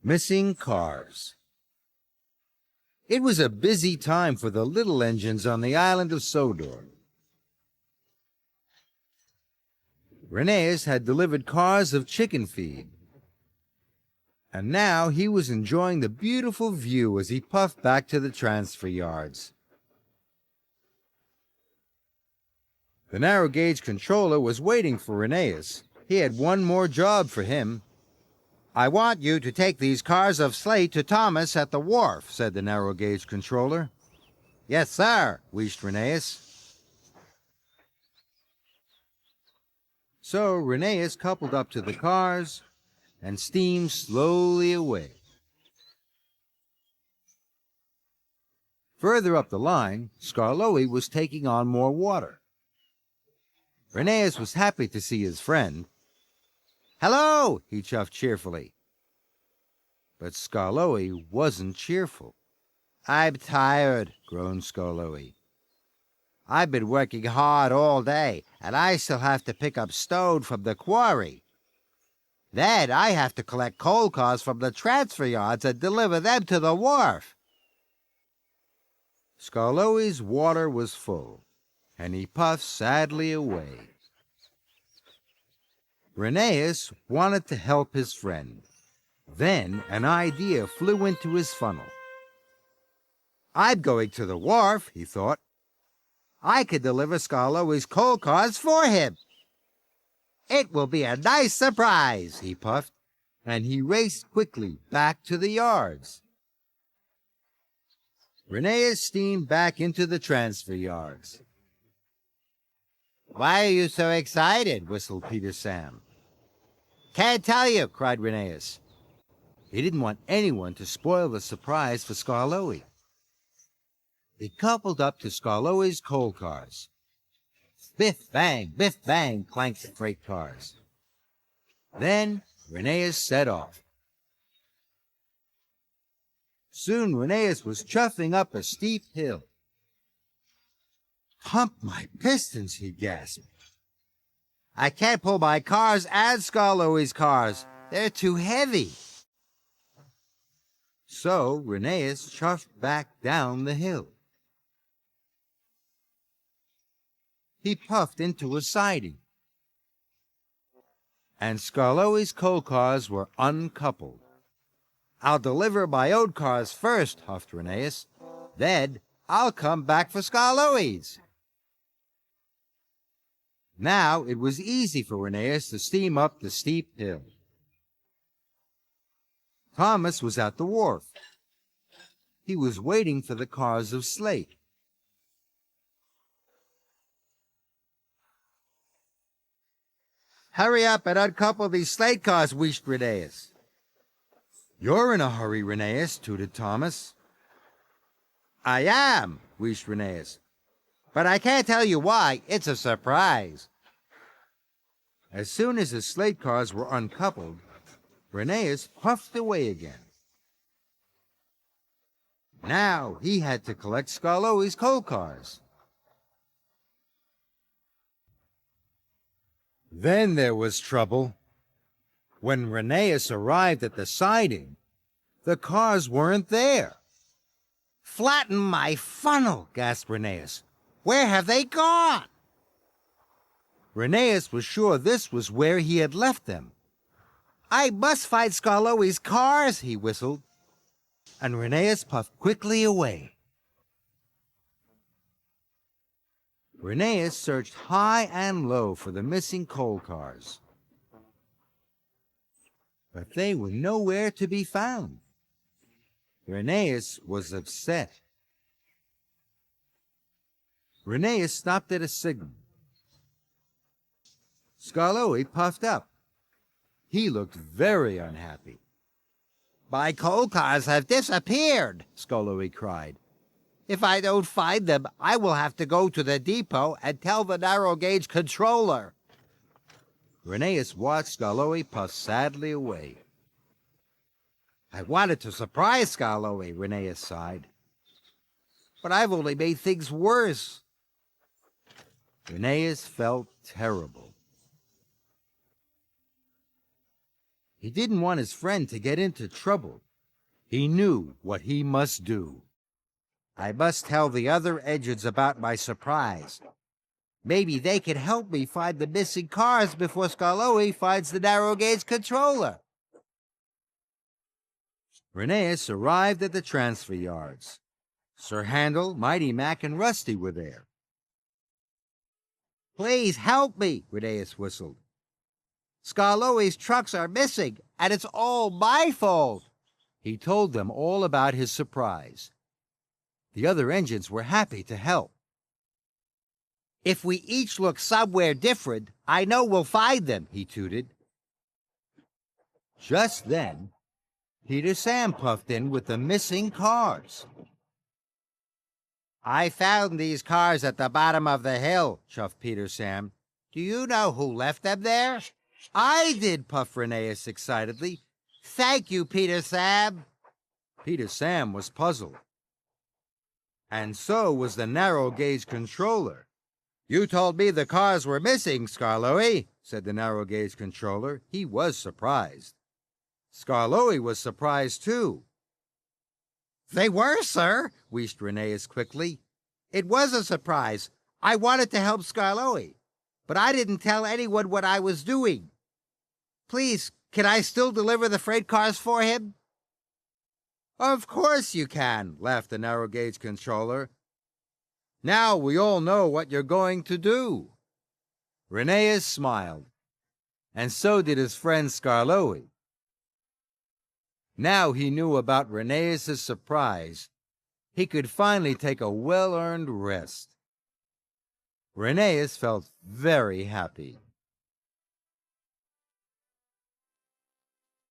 Missing cars. It was a busy time for the little engines on the island of Sodor. Rheneas had delivered cars of chicken feed, and now he was enjoying the beautiful view as he puffed back to the transfer yards. The narrow gauge controller was waiting for Rheneas. He had one more job for him. "I want you to take these cars of slate to Thomas at the wharf," said the narrow gauge controller. "Yes, sir," wheezed Rheneas. So Rheneas coupled up to the cars and steamed slowly away. Further up the line, Skarloey was taking on more water. Rheneas was happy to see his friend. "Hello," he chuffed cheerfully. But Skarloey wasn't cheerful. "I'm tired," groaned Skarloey. "I've been working hard all day, and I still have to pick up stone from the quarry. Then I have to collect coal cars from the transfer yards and deliver them to the wharf." Skarloey's water was full, and he puffed sadly away. Rheneas wanted to help his friend. Then an idea flew into his funnel. "I'm going to the wharf," he thought. "I can deliver Skarloey's coal cars for him. It will be a nice surprise," he puffed, and he raced quickly back to the yards. Rheneas steamed back into the transfer yards. "Why are you so excited?" whistled Peter Sam. "Can't tell you," cried Rheneas. He didn't want anyone to spoil the surprise for Skarloey. He coupled up to Skarloey's coal cars. Biff, bang, clanked the freight cars. Then Rheneas set off. Soon Rheneas was chuffing up a steep hill. "Pump my pistons," he gasped. "I can't pull my cars and Skarloey's cars. They're too heavy." So Rheneas chuffed back down the hill. He puffed into a siding, and Skarloey's coal cars were uncoupled. "I'll deliver my own cars first," huffed Rheneas. "Then I'll come back for Skarloey's." Now it was easy for Rheneas to steam up the steep hill. Thomas was at the wharf. He was waiting for the cars of slate. "Hurry up and uncouple these slate cars," wheezed Rheneas. "You're in a hurry, Rheneas," tooted Thomas. "I am," wheezed Rheneas. "But I can't tell you why. It's a surprise." As soon as the slate cars were uncoupled, Rheneas puffed away again. Now he had to collect Skarloey's coal cars. Then there was trouble. When Rheneas arrived at the siding, the cars weren't there. "Flatten my funnel," gasped Rheneas. "Where have they gone?" Rheneas was sure this was where he had left them. "I must find Skarloey's cars," he whistled, and Rheneas puffed quickly away. Rheneas searched high and low for the missing coal cars, but they were nowhere to be found. Rheneas was upset. Rheneas stopped at a signal. Skarloey puffed up. He looked very unhappy. "My coal cars have disappeared," Skarloey cried. "If I don't find them, I will have to go to the depot and tell the narrow gauge controller." Rheneas watched Skarloey puff sadly away. "I wanted to surprise Skarloey," Rheneas sighed. "But I've only made things worse." Rheneas felt terrible. He didn't want his friend to get into trouble. He knew what he must do. I must tell the other engines about my surprise. Maybe they can help me find the missing cars before Skarloey finds the narrow gauge controller. Rheneas arrived at the transfer yards. Sir Handel, Mighty Mac, and Rusty were there. "Please help me," Rheneas whistled. "Skarloey's trucks are missing, and it's all my fault." He told them all about his surprise. The other engines were happy to help. "If we each look somewhere different, I know we'll find them," he tooted. Just then, Peter Sam puffed in with the missing cars. "I found these cars at the bottom of the hill," chuffed Peter Sam. "Do you know who left them there?" "I did," puffed Rheneas excitedly. "Thank you, Peter Sam." Peter Sam was puzzled. And so was the narrow gauge controller. "You told me the cars were missing, Skarloey," said the narrow gauge controller. He was surprised. Skarloey was surprised too. "They were, sir," wheezed Rheneas quickly. "It was a surprise. I wanted to help Skarloey, but I didn't tell anyone what I was doing. Please, can I still deliver the freight cars for him?" "Of course you can," laughed the narrow gauge controller. "Now we all know what you're going to do." Rheneas smiled, and so did his friend Skarloey. Now he knew about Rheneas' surprise. He could finally take a well-earned rest. Rheneas felt very happy.